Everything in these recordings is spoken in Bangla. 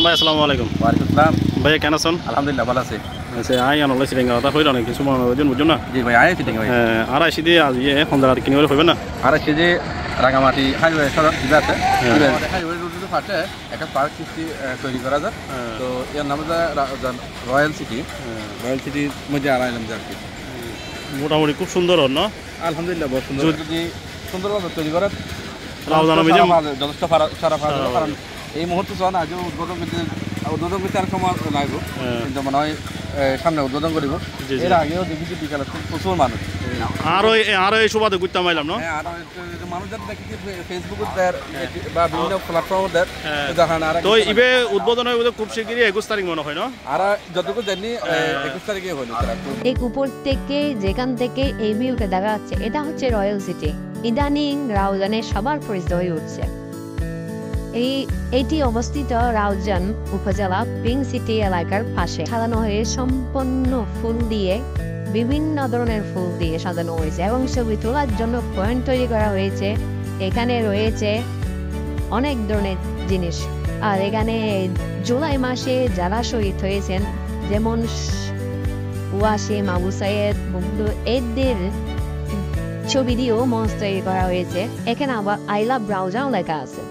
ভাই আসসালামু আলাইকুম। ওয়ালাইকুম আসসালাম। ভাইয়া কেন আছেন? আলহামদুলিল্লাহ ভালো আছি। আচ্ছা আই আনলে সিরিঙ্গা তা হইল নাকি কিছু মনে ওজন বুঝুন না। জি ভাই আই ফিটিং ভাই। আর আইসি দিয়ে আজ ইয়ে হন্দার আর কিনে হইবে না। আর কেজি রাঙামাটি হাইওয়ে সড়ক দিবে আছে। হাইওয়ে রোডের পাশে একটা পার্ক সিস্টেম তৈরি করা যায়। তো এর নাম হচ্ছে রয়্যাল সিটি। রয়্যাল সিটির মধ্যে আড়াইলাম আর কি। মোটামুটি খুব সুন্দর না? আলহামদুলিল্লাহ বহুত সুন্দর। যদি সুন্দরভাবে তৈরি করা যথেষ্ট সারা কারণ এই মুহূর্তে চল আজও উদ্বোধন করতে আর সময় লাগবে, কিন্তু মনে হয় সামনে উদ্বোধন করিব। এর আগেও দেখেছি বিকালে প্রচুর মানুষ। আরো এই সুবাদে ঘুরতে পাইলাম না। আর মানুষ যাতে দেখেছি ফেসবুক বা বিভিন্ন প্ল্যাটফর্ম দেখান। আর তো ইবে উদ্বোধন হয় খুব শিগগিরই 21 তারিখ মনে হয় না? আর যতটুকু জানি 21 তারিখে হলো। এক উপর থেকে যেখান থেকে এই ভিউটা দেখা যাচ্ছে এটা হচ্ছে রয়্যাল সিটি। ইদানিং রাউজানে সবার পরিচিত হয়ে উঠছে। এটি অবস্থিত রাউজান উপজেলা পিং সিটি এলাকার পাশে। সাজানো হয়ে সম্পূর্ণ ফুল দিয়ে, বিভিন্ন ধরনের ফুল দিয়ে সাজানো হয়েছে এবং ছবি তোলার জন্য পয়েন্ট তৈরি করা হয়েছে। এখানে রয়েছে অনেক ধরনের জিনিস। আর এখানে জুলাই মাসে যারা শহীদ হয়েছেন, যেমন ওয়াসিম, আবু সাইদ, বন্ধু, এদের ছবি দিয়েও মঞ্চ তৈরি করা হয়েছে। এখানে আবার আই লাভ রাউজান লেখা আছে।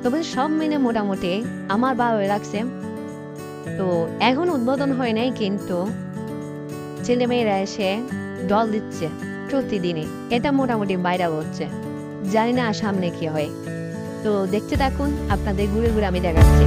তবে সব মিলে মোটামুটি আমার ভালো লাগছে। তো এখন উদ্বোধন হয় নাই, কিন্তু ছেলেমেয়েরা এসে দল দিচ্ছে প্রতিদিনই। এটা মোটামুটি ভাইরাল হচ্ছে। জানি না সামনে কি হয়। তো দেখতে থাকুন, আপনাদের ঘুরে ঘুরে আমি দেখাচ্ছি।